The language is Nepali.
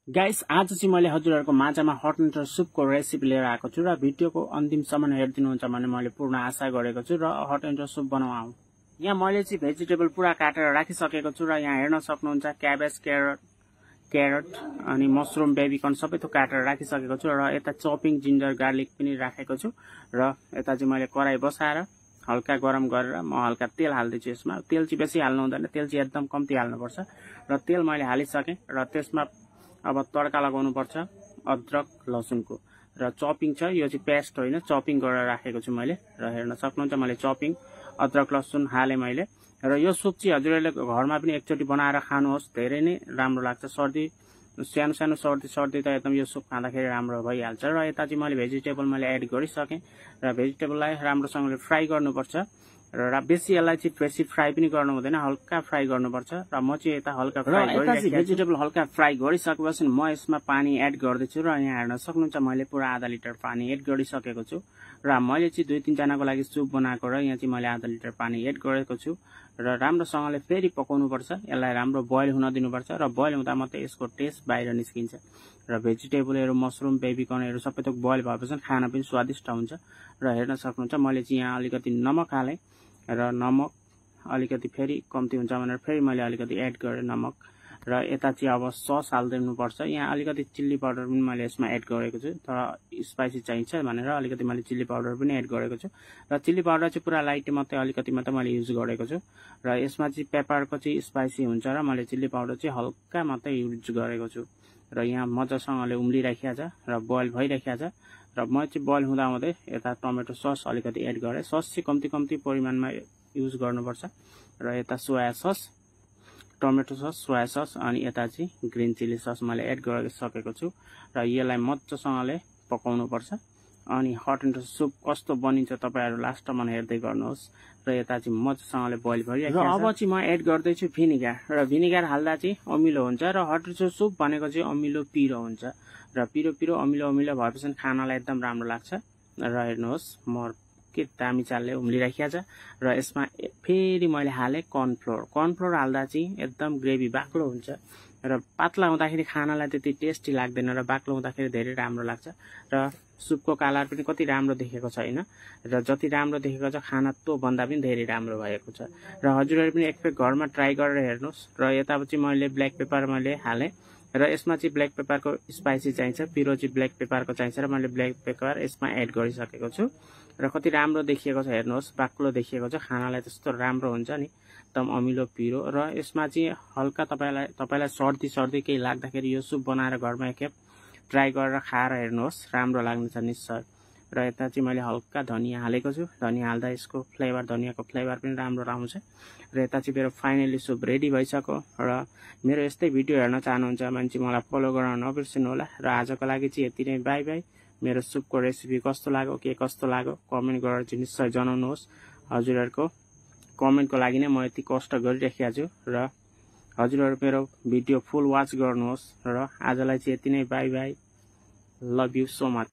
गाइस आज चाहिँ मैले हजुरहरुको माझमा हट नुडल सुपको रेसिपी लिएर आएको छु र भिडियोको अन्तिमसम्म हेर्दिनुहुन्छ भन्ने मैले पूर्ण आशा गरेको छु र हट नुडल सुप बनाउँ। यहाँ मैले चाहिँ भेजिटेबल पुरा काटेर राखिसकेको छु र यहाँ हेर्न सक्नुहुन्छ क्याबेज, क्यारट अनि मशरुम, बेबीकर्न सबै थोक काटेर राखिसकेको छु र यता चपिङ जिन्जर गार्लिक पनि राखेको छु र यता चाहिँ मैले कराई बसाएर हल्का गरम गरेर म हल्का तेल हाल्दैछु। यसमा तेल चाहिँ बेसी हाल्नु हुँदैन, तेल चाहिँ एकदम कम्ती हाल्नुपर्छ र तेल मैले हालिसके र त्यसमा अब तड्का लगाउनु पर्छ अदरक लसुनको र चपिङ छ, यो चाहिँ पेस्ट होइन, चपिङ गरेर राखेको छु मैले र हेर्न सक्नुहुन्छ मैले चपिङ अदरक लसुन हाले मैले। र यो सुप चाहिँ हजुरहरूले घरमा पनि एकचोटि बनाएर खानुहोस्, धेरै नै राम्रो लाग्छ। सर्दी सानो सानो सर्दी त एकदम यो सुप खाँदाखेरि राम्रो भइहाल्छ। र यता चाहिँ मैले भेजिटेबल मैले एड गरिसकेँ र भेजिटेबललाई राम्रोसँगले फ्राई गर्नुपर्छ र बेसी यसलाई चाहिँ बेसी फ्राई पनि गर्नु हुँदैन, हल्का फ्राई गर्नुपर्छ र म चाहिँ यता हल्का फ्राई गरिरहेको छु। भेजिटेबल हल्का फ्राई गरिसकेपछि म यसमा पानी एड गर्दैछु र यहाँ हेर्न सक्नुहुन्छ मैले पुरा आधा लिटर पानी एड गरिसकेको छु र मैले चाहिँ 2-3 जनाको लागि सुप बनाएको र यहाँ चाहिँ मैले आधा लिटर पानी एड गरेको छु र राम्रोसँगले फेरि पकाउनु पर्छ। यसलाई राम्रो बोइल हुन दिनुपर्छ र बोइल हुँदा मात्रै यसको टेस्ट बाहिर निस्किन्छ र भेजिटेबलहरु, मशरुम, बेबीकर्नहरु सबै थोक बोइल भएपछि खाना पनि स्वादिष्ट हुन्छ। र हेर्न सक्नुहुन्छ मैले चाहिँ यहाँ अलिकति नमक हालेँ र नमक अलिकति फेरि कम्ती हुन्छ भनेर फेरि मैले अलिकति एड गरेँ नमक र यता चाहिँ अब सस हाल्दिनु पर्छ। यहाँ अलिकति चिल्ली पाउडर पनि मैले यसमा एड गरेको छु, तर स्पाइसी चाहिन्छ भनेर अलिकति मैले चिल्ली पाउडर पनि एड गरेको छु र चिल्ली पाउडर चाहिँ पुरा लाइट मात्रै अलिकति मात्रै मैले युज गरेको छु र यसमा चाहिँ पेपरको चाहिँ स्पाइसी हुन्छ र मैले चिल्ली पाउडर चाहिँ हल्का मात्रै युज गरेको छु र यहाँ मजासँगले उम्लिराखेको छ र बोइल भइराखेको छ र म चाहिँ बोइल हुँदै यता टमेटो सस अलिकति एड गरेँ। सस चाहिँ कम्ती परिमाणमा युज गर्नुपर्छ र यता soya sauce, tomato sauce, soya sauce अनि यता चाहिँ ग्रीन चिली सस मैले एड गरिसकेको छु र यसलाई मजासँगले पकाउनु पर्छ। अनि हट नुडल सुप कस्तो बनिन्छ तपाईहरु लास्टमा हेर्दै गर्नुहोस् र यता चाहिँ मजासँगले बोइल भइरहेको छ। अब चाहिँ म एड गर्दैछु भिनेगार र भिनेगार हाल्दा चाहिँ अमिलो हुन्छ र हट नुडल सुप भनेको चाहिँ अमिलो पिरो हुन्छ र पिरो अमिलो भएपछि खानालाई एकदम राम्रो लाग्छ र हेर्नुहोस् म के दामी चालले उम्लिराखेको छ र यसमा फेरि मैले हाले कर्नफ्लोर हाल्दा चाहिँ एकदम ग्रेभी बाक्लो हुन्छ र पातला हुँदाखेरि खानालाई त्यति टेस्टी लाग्दैन र बाक्लो हुँदाखेरि धेरै राम्रो लाग्छ र सुपको कलर पनि कति राम्रो देखेको छैन र जति राम्रो देखेको छ खाना त्यो भन्दा पनि धेरै राम्रो भएको छ र हजुरहरु पनि एकपल्ट घरमा ट्राई गरेर हेर्नुस्। र यता चाहिँ मैले ब्ल्याक पेपर मैले हाले र यसमा चाहिँ ब्ल्याक पेपरको स्पाइसी चाहिन्छ, पिरो चाहिँ ब्ल्याक पेपरको चाहिन्छ र मैले ब्ल्याक पेपर यसमा एड गरिसकेको छु र कति राम्रो देखिएको छ हेर्नुहोस्, बाक्लो देखिएको छ, खानालाई त्यस्तो राम्रो हुन्छ नि एकदम अमिलो पिरो। र यसमा चाहिँ हल्का तपाईलाई सर्दी केही लाग्दाखेरि यो सुप बनाएर घरमा एकखेप ट्राई गरेर खाएर हेर्नुहोस्, राम्रो लाग्नेछ निश्चय। र यता चाहिँ मैले हल्का धनिया हालेको छु, धनिया हाल्दा यसको फ्लेभर, धनियाको फ्लेभर पनि राम्रो आउँछ र यता चाहिँ मेरो फाइनली सुप रेडी भइसक्यो र मेरो यस्तै भिडियो हेर्न चाहनुहुन्छ भने चाहिँ मलाई फलो गर्न नबिर्सिनु होला र आजको लागि चाहिँ यति नै, बाइ बाइ। मेरो सुपको रेसिपी कस्तो लाग्यो, के कस्तो लाग्यो कमेन्ट गरेर चाहिँ निश्चय जनाउनुहोस्। हजुरहरुको कमेन्टको लागि नै म यति कष्ट गरिराखेको छु र हजुरहरु मेरो भिडियो फुल वाच गर्नुहोस् र आजलाई चाहिँ यति नै, bye bye, love you so much.